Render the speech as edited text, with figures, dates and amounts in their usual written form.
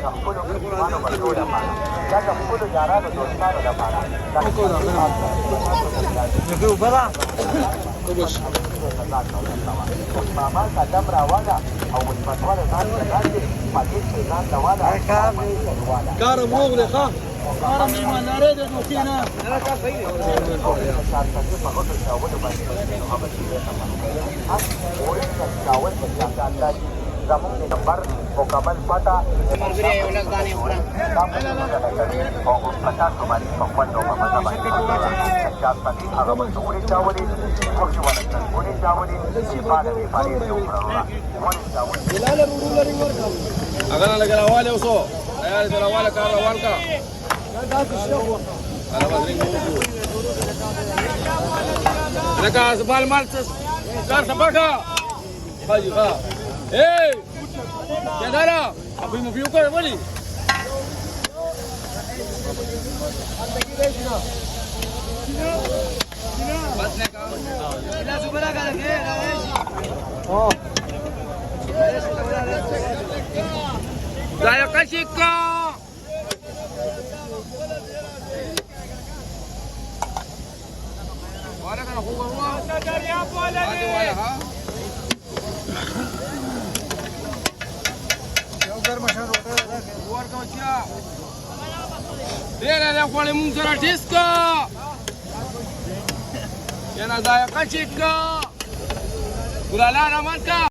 د خپلو کلیوالو بچو لپاره یا د خپلو یارانو دوستانو لپاره ماما قدم راواله او مثبتواله ځان ته داسې پکې چې ځان ته واله کارم وغلی ښه کارم ایماندارۍ د دوستي نه زمونږ نمبر مکمل پته او پچاسو باندې په خوند او په مزه باندې چاستني هغه ورته ونې چاولې غوښې ورته ونې چاولې بېپاله بېپالې دې وکړه ونې چاولې هغه نه لږ راوالی اوسو تیار دې راواله کار روان کړه لکه زبال مال کار صفا کړه حاجي ښه Jadara, apa yang mau view kau boleh? Saya kasih kau. Ada kan hukum rumah? Ada ha? Dia ada kuali mungkar diska. Yang ada kacik ka. Gulala raman ka.